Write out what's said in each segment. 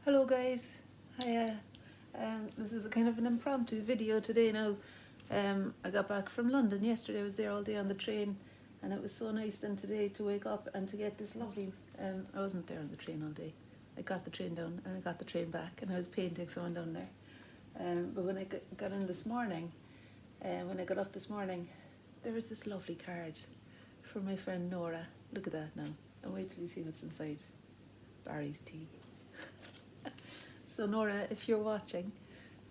Hello guys, hi. This is a kind of an impromptu video today now. I got back from London yesterday. I was there all day on the train, and it was so nice then today to wake up and to get this lovely. I wasn't there on the train all day. I got the train down and I got the train back, and I was painting someone down there. But when I got in this morning, when I got up this morning, there was this lovely card from my friend Nora. Look at that now, and wait till you see what's inside. Barry's tea. So Nora, if you're watching,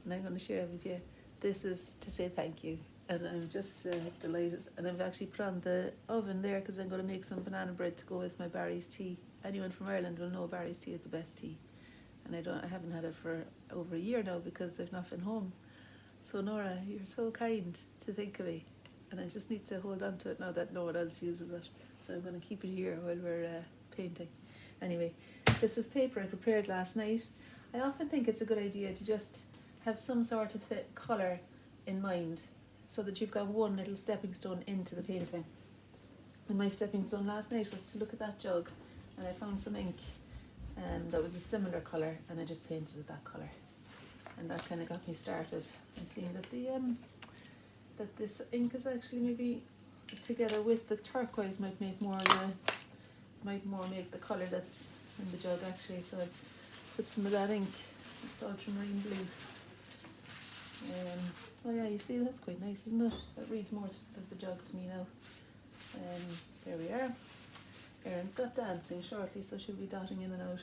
and I'm going to share it with you, this is to say thank you. And I'm just delighted. And I've actually put on the oven there because I'm going to make some banana bread to go with my Barry's tea. Anyone from Ireland will know Barry's tea is the best tea. And I haven't had it for over a year now because I've not been home. So Nora, you're so kind to think of me. And I just need to hold on to it now that no one else uses it. So I'm going to keep it here while we're painting. Anyway, this was paper I prepared last night. I often think it's a good idea to just have some sort of colour in mind so that you've got one little stepping stone into the painting. And my stepping stone last night was to look at that jug, and I found some ink that was a similar colour, and I just painted it that colour. And that kind of got me started. I'm seeing that that this ink is actually maybe together with the turquoise might more make the colour that's in the jug actually. So I've put some of that ink. It's ultramarine blue. Oh yeah, you see that's quite nice, isn't it? That reads more as the jug to me now. There we are. Erin's got dancing shortly, so she'll be dotting in and out.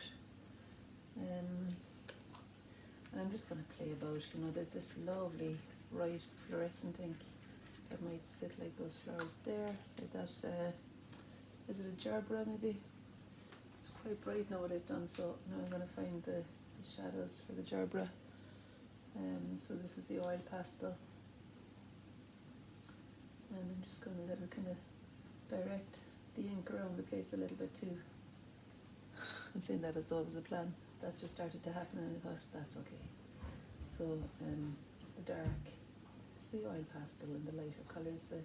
And I'm just going to play about. You know, there's this lovely bright fluorescent ink that might sit like those flowers there, like that. Is it a gerbera maybe? It's quite bright now what I've done, so now I'm going to find the shadows for the gerbera. So this is the oil pastel, and I'm just going to let it kind of direct the ink around the place a little bit too. I'm saying that as though it was a plan. That just started to happen and I thought that's okay. So the dark is the oil pastel and the lighter colour is the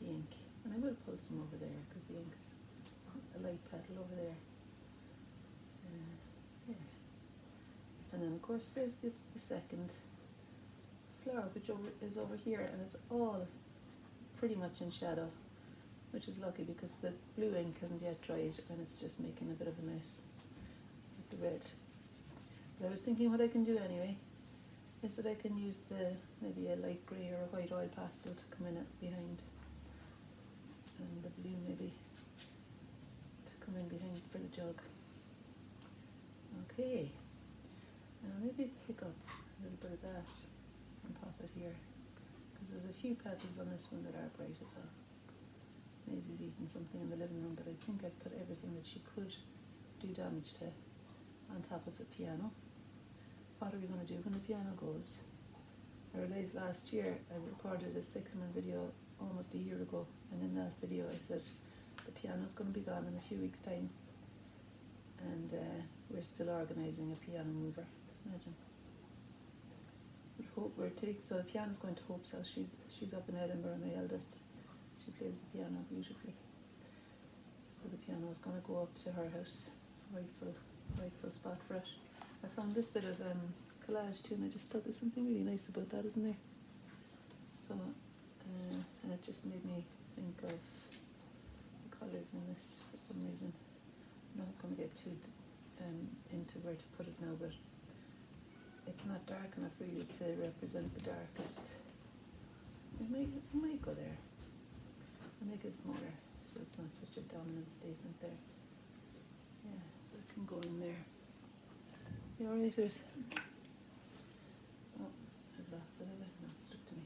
ink. And I will pull some over there because the ink is a light petal over there. There. And then of course there's the second flower, which is over here, and it's all pretty much in shadow, which is lucky because the blue ink hasn't yet dried and it's just making a bit of a mess with the red. But I was thinking what I can do anyway is that I can use maybe a light grey or a white oil pastel to come in behind, and the blue maybe to come in behind for the jug. Okay, now maybe pick up a little bit of that and pop it here, because there's a few petals on this one that are bright as well. Maisie's eating something in the living room, but I think I've put everything that she could do damage to on top of the piano. What are we going to do when the piano goes? I realised last year I recorded a cyclamen video almost a year ago, and in that video I said the piano's going to be gone in a few weeks' time, and we're still organising a piano mover. Imagine. So the piano's going to Hope's house. She's up in Edinburgh, my eldest. She plays the piano beautifully. So the piano is going to go up to her house. Rightful spot for it. I found this bit of collage too, and I just thought there's something really nice about that, isn't there? So, and it just made me think of the colours in this for some reason. I'm not going to get too into where to put it now, but it's not dark enough really to represent the darkest. It might go there. I'll make it smaller so it's not such a dominant statement there. Yeah, so it can go in there. You alright, Ruth? Oh, I've lost it, have I? No, it's stuck to me.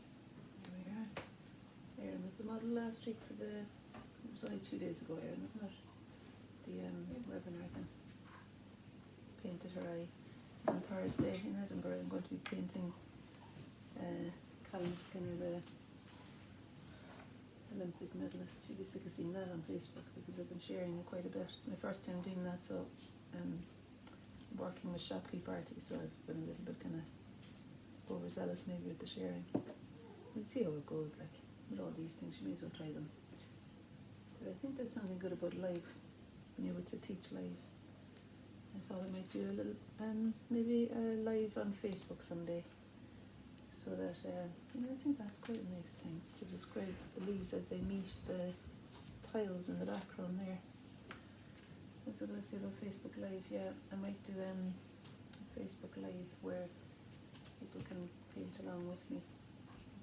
There we are. Erin was the model last week for it was only 2 days ago, Erin, wasn't it? The webinar thing. Painted her eye. On Thursday in Edinburgh I'm going to be painting Callum Skinner, the Olympic medalist. You'd be sick of seeing that on Facebook because I've been sharing it quite a bit. It's my first time doing that, so I'm working with shopkeep parties, so I've been a little bit kind of overzealous maybe with the sharing. We'll see how it goes, like with all these things you may as well try them. But I think there's something good about live when you're able to teach live. I thought I might do a little, maybe a live on Facebook someday. So that, I think that's quite a nice thing to describe the leaves as they meet the tiles in the background there. That's what I say about Facebook Live. Yeah, I might do a Facebook Live where people can paint along with me.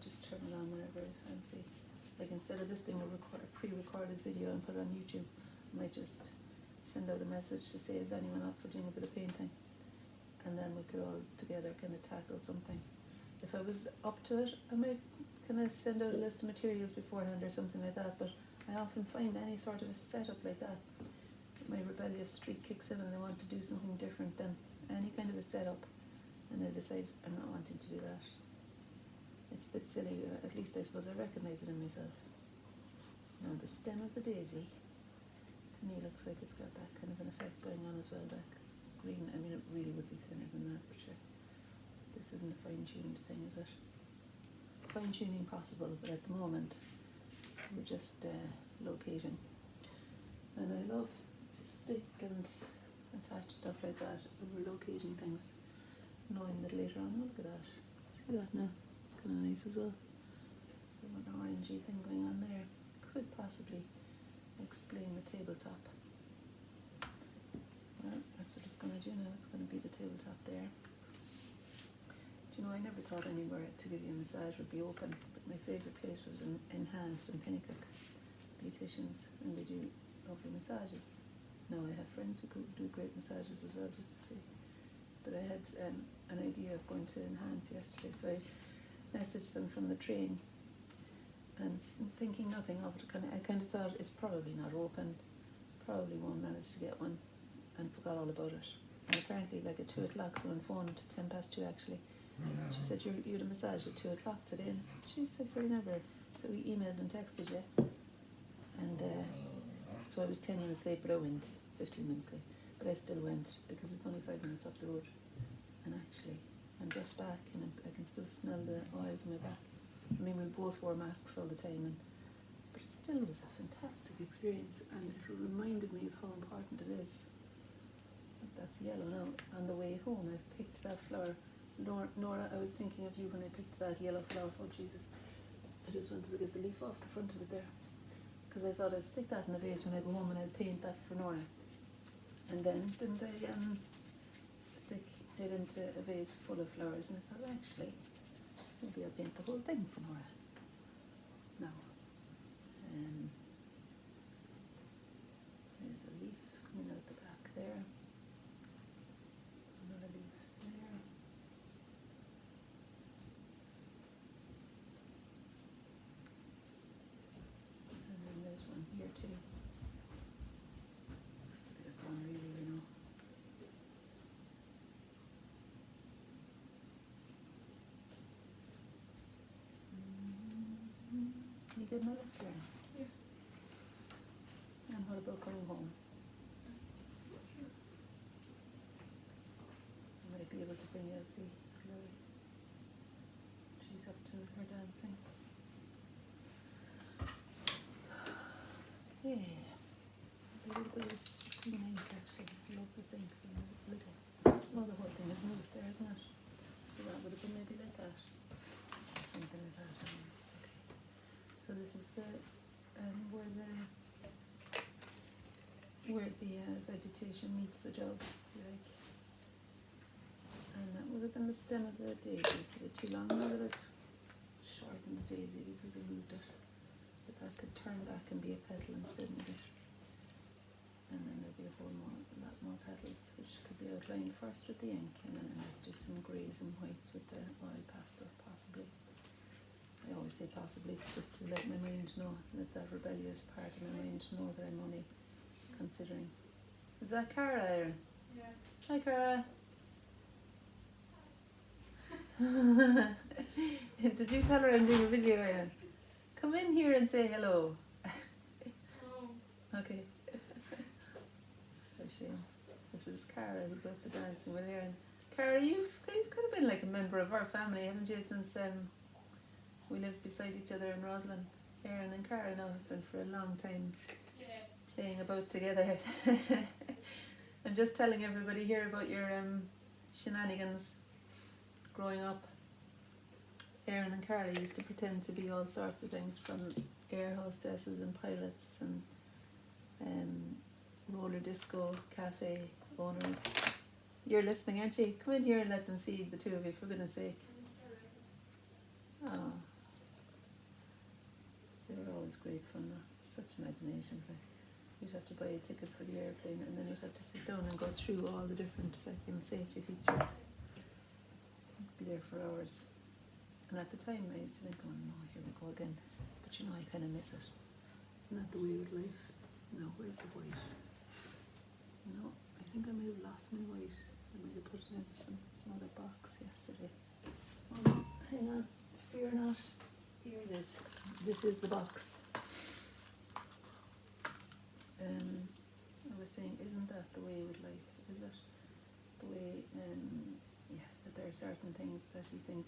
Just turn it on whenever I fancy. Like instead of this being a pre-recorded video and put it on YouTube, I might just send out a message to say, is anyone up for doing a bit of painting? And then we could all together kind of tackle something. If I was up to it, I might kind of send out a list of materials beforehand or something like that, but I often find any sort of a setup like that, my rebellious streak kicks in and I want to do something different than any kind of a setup, and I decide I'm not wanting to do that. It's a bit silly, at least I suppose I recognise it in myself. Now the stem of the daisy, to me looks like it's got that kind of an effect going on as well, that green. I mean, it really would be thinner than that, but sure. This isn't a fine-tuned thing, is it? Fine-tuning possible, but at the moment we're just locating. And I love to stick and attach stuff like that when we're locating things, knowing that later on, oh, look at that. See that now? Kind of nice as well. An orangey thing going on there. Could possibly explain the tabletop. Well, that's what it's going to do now. It's going to be the tabletop there. I never thought anywhere to give you a massage would be open, but my favourite place was in Enhance in Pennycook, beauticians, and they do lovely massages. Now I have friends who do great massages as well, just to say. But I had an idea of going to Enhance yesterday, so I messaged them from the train, and thinking nothing of it, I kind of thought it's probably not open, probably won't manage to get one, and forgot all about it. And apparently, like at 2 o'clock, someone phoned, 2:10 actually. She said, you had a massage at 2 o'clock today. And I said, she said, I never. So we emailed and texted you. And so I was 10 minutes late, but I went 15 minutes late. But I still went because it's only 5 minutes up the road. And actually, I'm just back and I can still smell the oils on my back. I mean, we both wore masks all the time, but it still was a fantastic experience. And it reminded me of how important it is. That's yellow now. On the way home, I picked that flower. Nora, I was thinking of you when I picked that yellow flower. Oh Jesus, I just wanted to get the leaf off the front of it there, because I thought I'd stick that in a vase when I go home and I'd paint that for Nora. And then didn't I stick it into a vase full of flowers, and I thought, actually, maybe I'll paint the whole thing for Nora. Now, there's a leaf coming out the back there. Another leaf there. Here too. Just a bit of fun, really, you know. You good enough there? Yeah. And what about coming home? I might be able to bring you to see Chloe. She's up to her dancing. Yeah, a little bit of green ink actually. I love this ink being a little. Well, the whole thing is moved there, isn't it? So that would have been maybe like that. Or something like that. Okay. So this is the where the vegetation meets the job, like. And that would have been the stem of the daisy. It's a bit too long now that I've shortened the daisy because I moved it. But that could turn back and be a petal instead of it. And then there'll be a lot more petals, which could be outlined first with the ink, and then I might do some greys and whites with the oil pastel, possibly. I always say possibly, just to let my mind know, let that rebellious part of my mind know that I'm only considering. Is that Cara, Erin? Yeah. Hi, Cara. Did you tell her I'm doing a video, Erin? Come in here and say hello. Oh. Okay. For shame. This is Cara who goes to dancing with Erin. Cara, you could have been like a member of our family, haven't you, since we lived beside each other in Roslin. Erin and Cara now have been for a long time Yeah. playing about together. I'm just telling everybody here about your shenanigans growing up. Erin and Carly used to pretend to be all sorts of things, from air hostesses and pilots and roller disco cafe owners. You're listening, aren't you? Come in here and let them see the two of you, for goodness sake. Oh. They were always great fun, though. Such imaginations. Like, you'd have to buy a ticket for the airplane and then you'd have to sit down and go through all the different safety features. You'd be there for hours. And at the time I used to think, oh no, here we go again. But you know, I kind of miss it. Isn't that the way with life? No, where's the white? No, I think I may have lost my white. I might have put it into some other box yesterday. Oh no, hang on, fear not. Here it is. This is the box. I was saying, isn't that the way with life? Is it the way, that there are certain things that you think,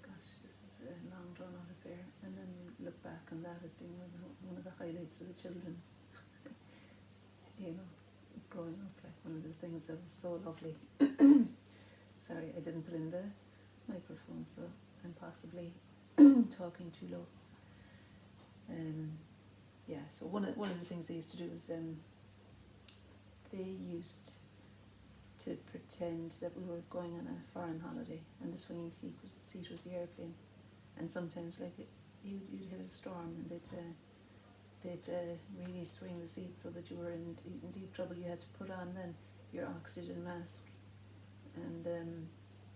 gosh, this is a long drawn out affair, and then you look back on that as being one of the highlights of the children's, growing up, like one of the things that was so lovely. Sorry, I didn't put in the microphone, so I'm possibly talking too low. So one of the things they used to do is they used to pretend that we were going on a foreign holiday, and the swinging seat was the airplane, and sometimes like you'd hit a storm and they'd really swing the seat so that you were in deep trouble. You had to put on then your oxygen mask and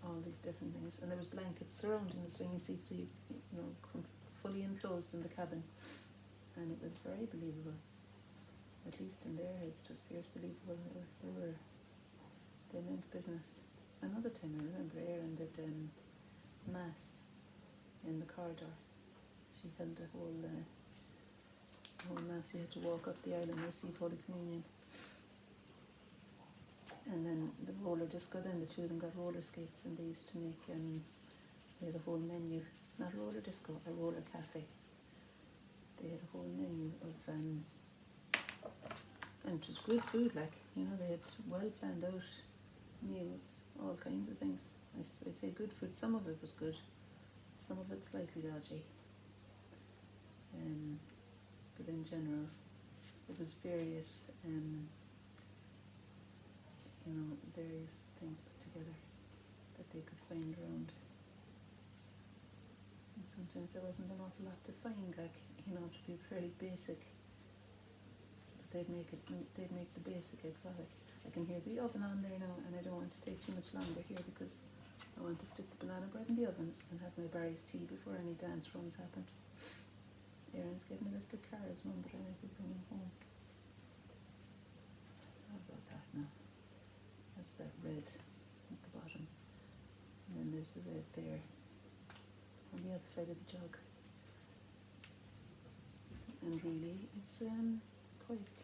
all these different things, and there was blankets surrounding the swinging seat, so you fully enclosed in the cabin, and it was very believable, at least in their heads. It was fierce believable. They meant business. Another time I remember Erin did mass in the corridor. She held the whole mass. You had to walk up the aisle and receive Holy Communion. And then the roller disco, then the two of them got roller skates, and they used to make, they had a whole menu, not a roller disco, a roller cafe. They had a whole menu of, and it was good food, like, they had well planned out meals, all kinds of things. I say good food, some of it was good, some of it slightly dodgy. But in general, it was various, various things put together that they could find around. And sometimes there wasn't an awful lot to find, like, to be fairly basic. But they'd make the basic exotic. I can hear the oven on there now, and I don't want to take too much longer here because I want to stick the banana bread in the oven and have my Barry's tea before any dance runs happen. Erin's getting a little car as well, but I might be bringing home. How about that now? That's that red at the bottom. And then there's the red there on the other side of the jug. And really, it's quite,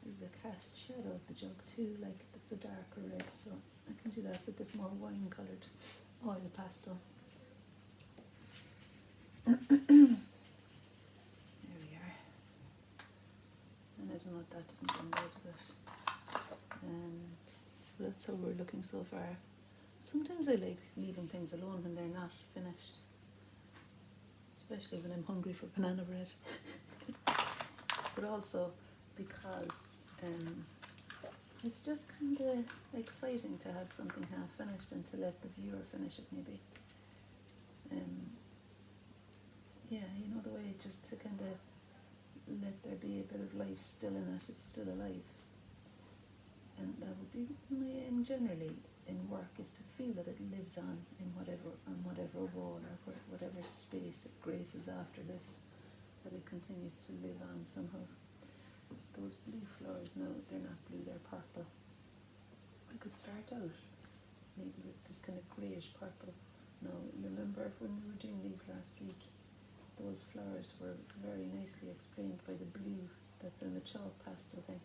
there's a cast shadow of the jug too, like it's a darker red, so I can do that with this more wine coloured oil pastel. There we are. And I don't know what that didn't come out of it. So that's how we're looking so far. Sometimes I like leaving things alone when they're not finished, especially when I'm hungry for banana bread. But also because it's just kind of exciting to have something half finished and to let the viewer finish it maybe. The way just to kind of let there be a bit of life still in it, it's still alive. And that would be my aim generally in work, is to feel that it lives on whatever wall or whatever space it graces after this, that it continues to live on somehow. Those blue flowers, no, they're not blue, they're purple. I could start out maybe with this kind of greyish purple. No, you remember when we were doing these last week, those flowers were very nicely explained by the blue that's in the chalk pastel thing.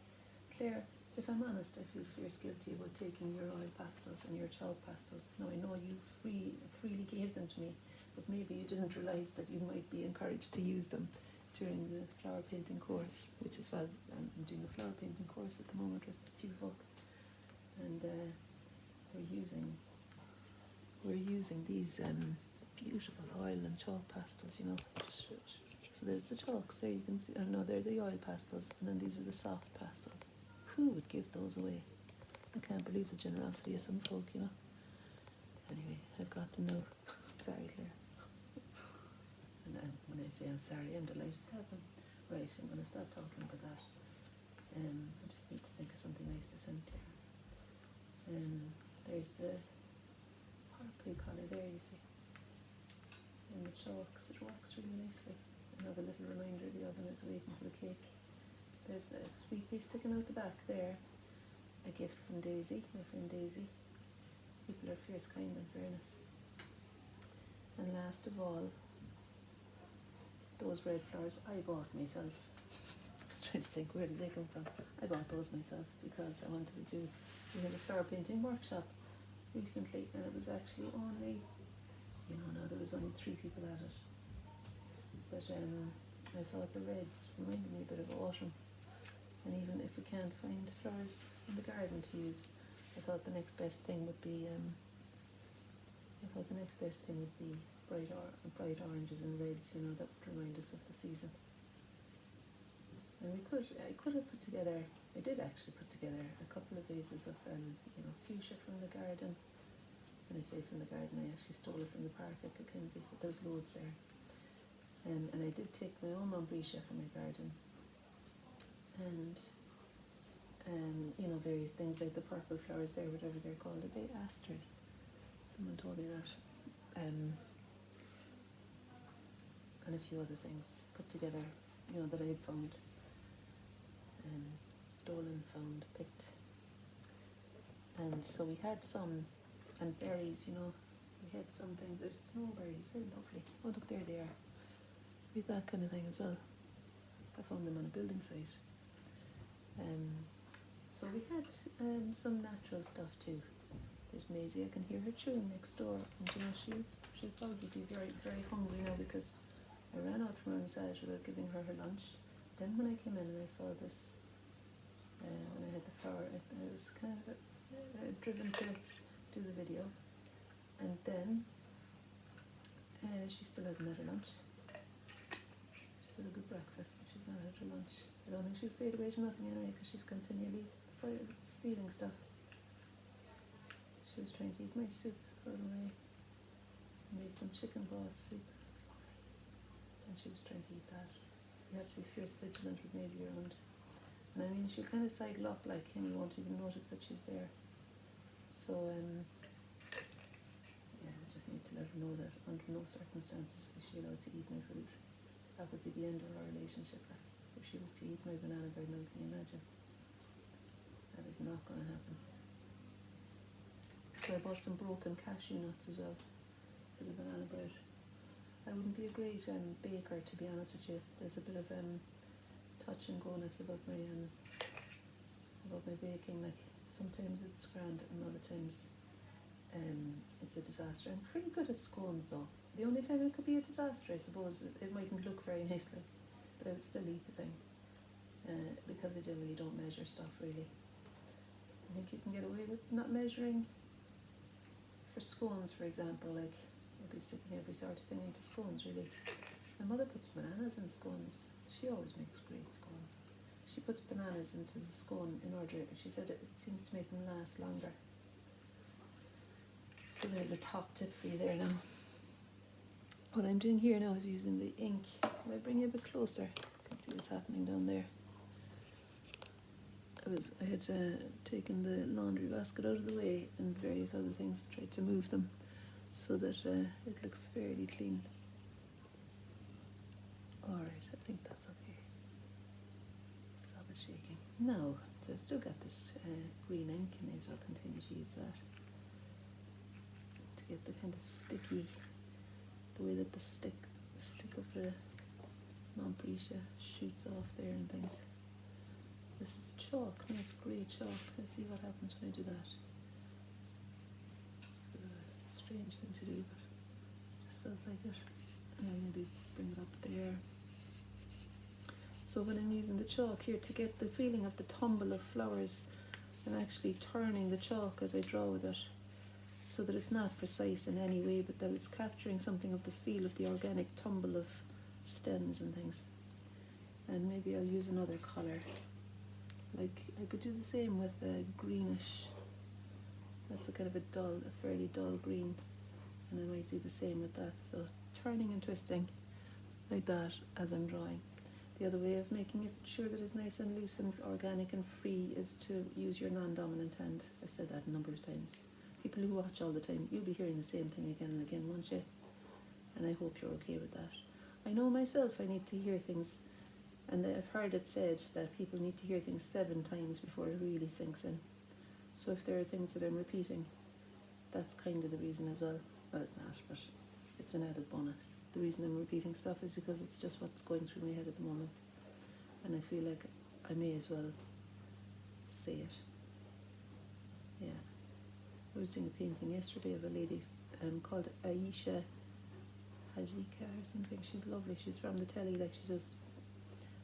Claire, if I'm honest, I feel fierce guilty about taking your oil pastels and your chalk pastels. Now I know you freely gave them to me, but maybe you didn't realise that you might be encouraged to use them during the flower painting course, which is why I'm doing a flower painting course at the moment with a few folk, and we're using these beautiful oil and chalk pastels, you know. So there's the chalks there, you can see, or no, they're the oil pastels, and then these are the soft pastels. Who would give those away? I can't believe the generosity of some folk, you know. Anyway, I've got them now. Sorry, Claire. And when I say I'm sorry, I'm delighted to have them. Right, I'm going to stop talking about that. I just need to think of something nice to send to her. There's the purple colour there, you see. And the chalks, it works really nicely. Another little reminder the oven is waiting for the cake. There's a sweetie sticking out the back there. A gift from Daisy, my friend Daisy. People are fierce kind in fairness. And last of all, those red flowers I bought myself. I was trying to think, where did they come from? I bought those myself because I wanted to do, we had a flower painting workshop recently, and it was actually only, you know, now there was only 3 people at it. But I thought the reds reminded me a bit of autumn. And even if we can't find flowers in the garden to use, I thought the next best thing would be bright oranges and reds, you know, that would remind us of the season. And I could have put together, I did actually put together a couple of vases of, you know, fuchsia from the garden. When I say from the garden, I actually stole it from the park at Kilkenzie, but there's loads there. And I did take my own Montbretia from my garden. And, you know, various things like the purple flowers there, whatever they're called, are they asters? Someone told me that. And a few other things put together, you know, that I had found, stolen, found, picked. And so we had some, and berries, you know, we had some things. There's snowberries, they're lovely. Oh, look, there they are. We had that kind of thing as well. I found them on a building site. So we had some natural stuff too. There's Maisie, I can hear her chewing next door, and you know, she'll probably be very, very hungry now because I ran out from her massage without giving her her lunch. Then when I came in and I saw this, when I had the flower, I was kind of driven to do the video. And then she still hasn't had her lunch. She had a good breakfast, but she's not had her lunch. I don't think she'll fade away to nothing anyway, because she's continually stealing stuff. She was trying to eat my soup for away. I made some chicken broth soup, and she was trying to eat that. You have to be fierce vigilant with Maisie around. And I mean, she'll kind of sidle up like him, you won't even notice that she's there. So, yeah, I just need to let her know that under no circumstances is she allowed to eat my food. That would be the end of our relationship. Like, if she was to eat my banana bread now, can you imagine? That is not going to happen. So I bought some broken cashew nuts as well for the banana bread. I wouldn't be a great baker, to be honest with you. There's a bit of touch and go-ness about my baking. Like, sometimes it's grand and other times it's a disaster. I'm pretty good at scones though. The only time it could be a disaster, I suppose, it mightn't look very nicely, but I would still eat the thing, because I generally don't measure stuff really. I think you can get away with not measuring for scones, for example. Like, you'll be sticking every sort of thing into scones, really. My mother puts bananas in scones. She always makes great scones. She puts bananas into the scone in order, she said it seems to make them last longer. So there's a top tip for you there now. What I'm doing here now is using the ink. If I bring you a bit closer, you can see what's happening down there. I had taken the laundry basket out of the way and various other things, tried to move them so that it looks fairly clean. Alright, I think that's okay. Stop it shaking. Now, so I've still got this green ink, and I may as well continue to use that to get the kind of sticky, the way that the stick of the Montbretia shoots off there and things. This is chalk, nice grey chalk. Let's see what happens when I do that. Strange thing to do, but just felt like it. And maybe bring it up there. So when I'm using the chalk here to get the feeling of the tumble of flowers, I'm actually turning the chalk as I draw with it, so that it's not precise in any way, but that it's capturing something of the feel of the organic tumble of stems and things. And maybe I'll use another colour. Like I could do the same with a greenish. That's a kind of a fairly dull green, and I might do the same with that. So turning and twisting like that as I'm drawing. The other way of making it sure that it's nice and loose and organic and free is to use your non-dominant hand. I said that a number of times. People who watch all the time, you'll be hearing the same thing again and again, won't you? And I hope you're okay with that. I know myself, I need to hear things, and I've heard it said that people need to hear things 7 times before it really sinks in. So if there are things that I'm repeating, that's kind of the reason as well. Well, it's not, but it's an added bonus. The reason I'm repeating stuff is because it's just what's going through my head at the moment, and I feel like I may as well say it. Yeah. I was doing a painting yesterday of a lady called Aine Hazika or something. She's lovely. She's from the telly, like she does.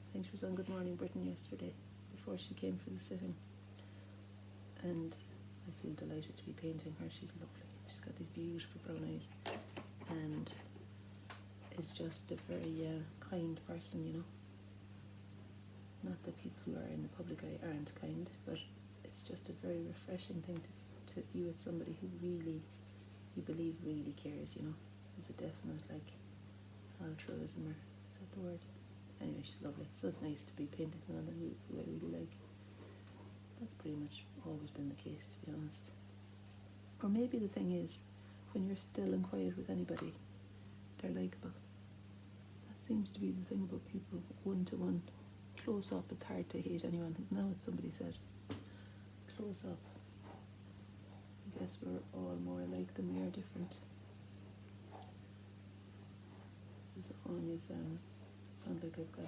I think she was on Good Morning Britain yesterday before she came for the sitting. And I feel delighted to be painting her. She's lovely. She's got these beautiful brown eyes and is just a very kind person, you know. Not that people who are in the public eye aren't kind, but it's just a very refreshing thing to be with somebody who really, you believe really cares, you know. There's a definite, like, altruism, or is that the word? Anyway, she's lovely. So it's nice to be painting someone who I really like. That's pretty much always been the case, to be honest. Or maybe the thing is, when you're still and quiet with anybody, they're likeable. That seems to be the thing about people, one-to-one. Close up, it's hard to hate anyone, isn't that what somebody said? Close up. I guess we're all more alike than we are different. This is Aine's, sound like I've got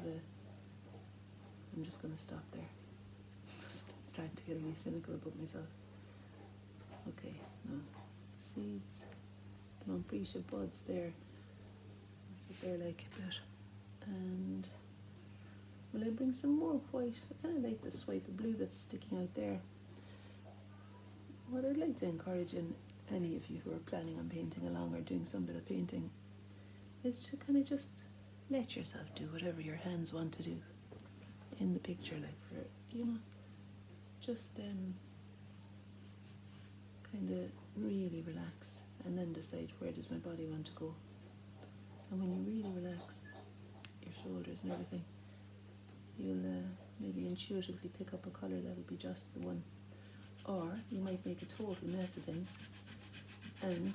I'm just going to stop there. Just starting to get really cynical about myself. Okay, no. Seeds. Lumprisha buds there. That's what they're like a bit. And will I bring some more white? I kind of like the swipe of blue that's sticking out there. What I'd like to encourage in any of you who are planning on painting along or doing some bit of painting is to kind of just let yourself do whatever your hands want to do in the picture, like for, you know, just kind of really relax and then decide where does my body want to go. And when you really relax your shoulders and everything, you'll maybe intuitively pick up a colour that'll be just the one. Or you might make a total mess of things, and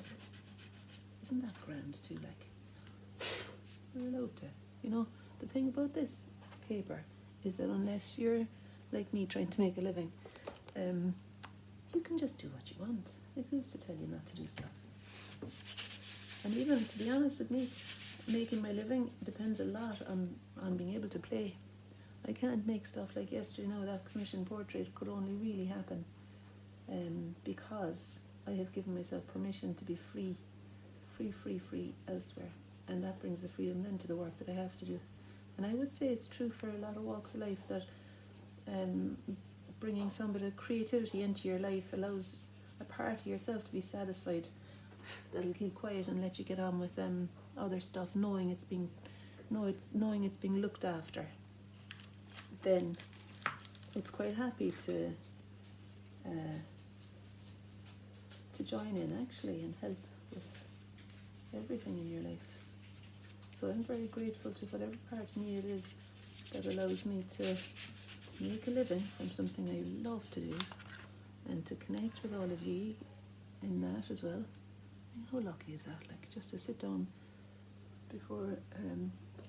isn't that grand too, like, we're allowed to. You know, the thing about this paper is that unless you're like me trying to make a living, you can just do what you want. Like, who's to tell you not to do stuff? And even, to be honest with me, making my living depends a lot on being able to play. I can't make stuff like yesterday. Now that commissioned portrait could only really happen because I have given myself permission to be free elsewhere, and that brings the freedom then to the work that I have to do. And I would say it's true for a lot of walks of life that bringing some bit of creativity into your life allows a part of yourself to be satisfied, that'll keep quiet and let you get on with other stuff, knowing it's being looked after. Then it's quite happy to join in actually and help with everything in your life. So I'm very grateful to whatever part of me it is that allows me to make a living from something I love to do, and to connect with all of you in that as well. And how lucky is that? Like, just to sit down before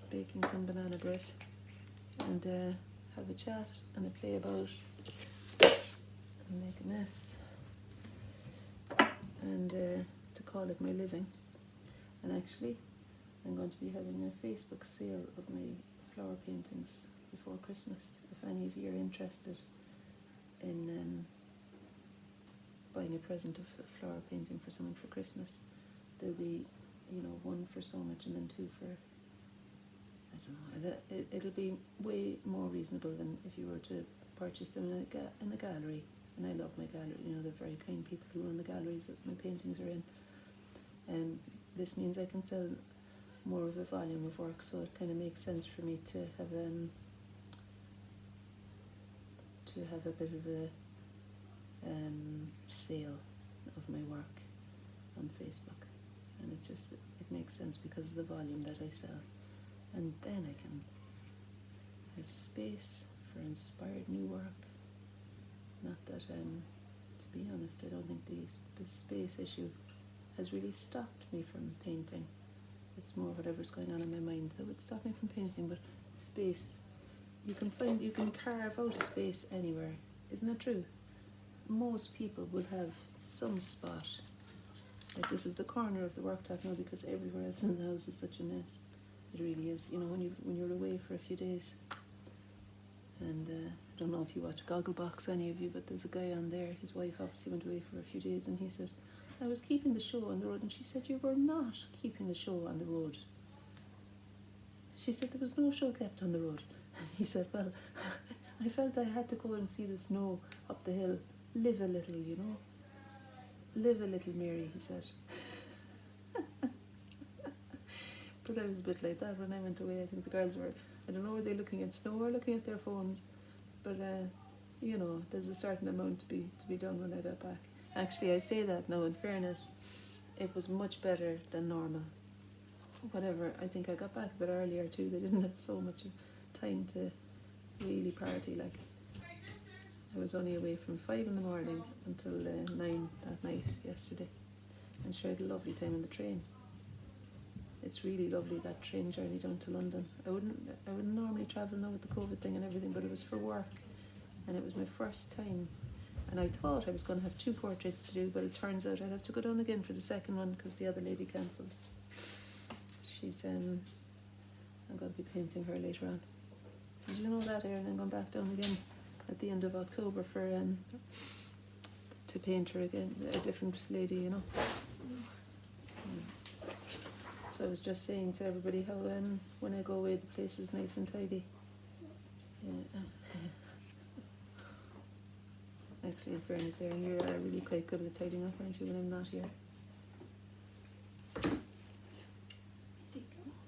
baking some banana bread and have a chat and a play about and make a mess, and to call it my living. And actually I'm going to be having a Facebook sale of my flower paintings before Christmas. If any of you are interested in buying a present of a flower painting for someone for Christmas, there'll be, you know, 1 for so much and then 2 for I don't know, it'll be way more reasonable than if you were to purchase them in a gallery. And I love my gallery, you know, they're very kind people who run the galleries that my paintings are in. And this means I can sell more of a volume of work, so it kind of makes sense for me to have a bit of a sale of my work on Facebook, and it makes sense because of the volume that I sell, and then I can have space for inspired new work. Not that, to be honest, I don't think the space issue has really stopped me from painting. It's more whatever's going on in my mind that would stop me from painting, but space, you can carve out a space anywhere, isn't it true? Most people would have some spot, like this is the corner of the worktop now because everywhere else in the house is such a mess. It really is, you know, when you're away for a few days. And I don't know if you watch Gogglebox, any of you, but there's a guy on there, his wife obviously went away for a few days, and he said, I was keeping the show on the road, and she said, you were not keeping the show on the road. She said, there was no show kept on the road. And he said, well, I felt I had to go and see the snow up the hill, live a little, you know. Live a little, Mary, he said. But I was a bit like that when I went away. I think the girls were, I don't know, were they looking at snow or looking at their phones? But, you know, there's a certain amount to be done when I got back. Actually, I say that now, in fairness, it was much better than normal. Whatever, I think I got back a bit earlier too. They didn't have so much time to really party. Like, I was only away from 5 in the morning until 9 that night yesterday, and sure, I had a lovely time on the train. It's really lovely, that train journey down to London. I wouldn't normally travel now with the COVID thing and everything, but it was for work, and it was my first time. And I thought I was going to have 2 portraits to do, but it turns out I'd have to go down again for the second one because the other lady cancelled. She's I'm going to be painting her later on. Did you know that, Erin? I'm going back down again at the end of October for to paint her again, a different lady, you know. So I was just saying to everybody how when I go away, the place is nice and tidy. Yeah. Actually, in fairness, Erin, you are really quite good at tidying up, aren't you, when I'm not here?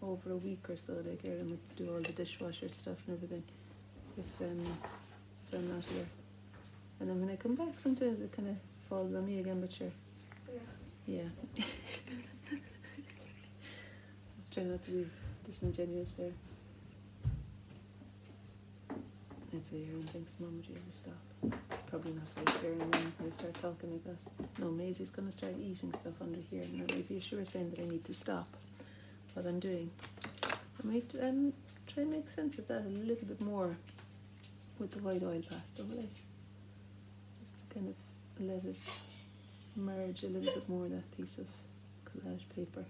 Over a week or so, like, Erin would do all the dishwasher stuff and everything if I'm not here. And then when I come back, sometimes it kind of falls on me again, but sure. Yeah. Let's try not to be disingenuous there. I'd say, Erin thinks, Mum, would you ever stop? Probably not very fair, and then I start talking like that. No, Maisie's going to start eating stuff under here, and that might be a sure sign that I need to stop what I'm doing. I might try and make sense of that a little bit more with the white oil pastel, will I? Just to kind of let it merge a little bit more, that piece of collage paper.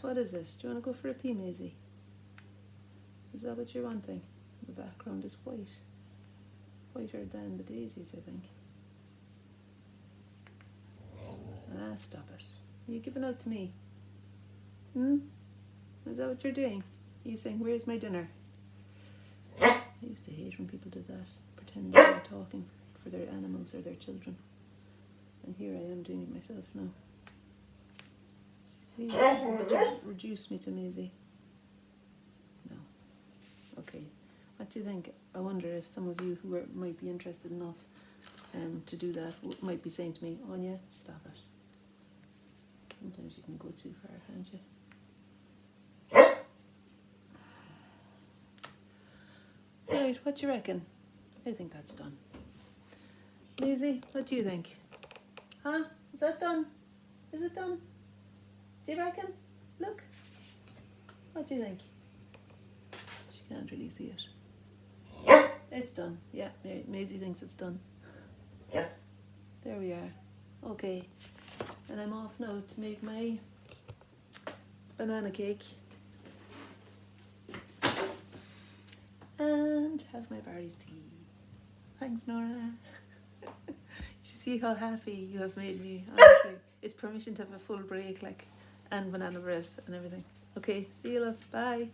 What is it? Do you want to go for a pea, Maisie? Is that what you're wanting? The background is white. Whiter than the daisies, I think. Ah, stop it. Are you giving out to me? Is that what you're doing? Are you saying, where's my dinner? I used to hate when people did that, pretend they were talking for their animals or their children. And here I am doing it myself now. See, would you reduce me to Maisie? No. Okay. What do you think? I wonder if some of you who might be interested enough to do that might be saying to me, Anya, stop it. Sometimes you can go too far, can't you? Right, what do you reckon? I think that's done. Maisie, what do you think? Huh? Is that done? Is it done? Do you reckon? Look. What do you think? She can't really see it. It's done. Yeah, Maisie thinks it's done. There we are. Okay. And I'm off now to make my banana cake. And have my Barry's tea. Thanks, Nora. You see how happy you have made me, honestly. It's permission to have a full break, like, and banana bread and everything. Okay, see you, love. Bye.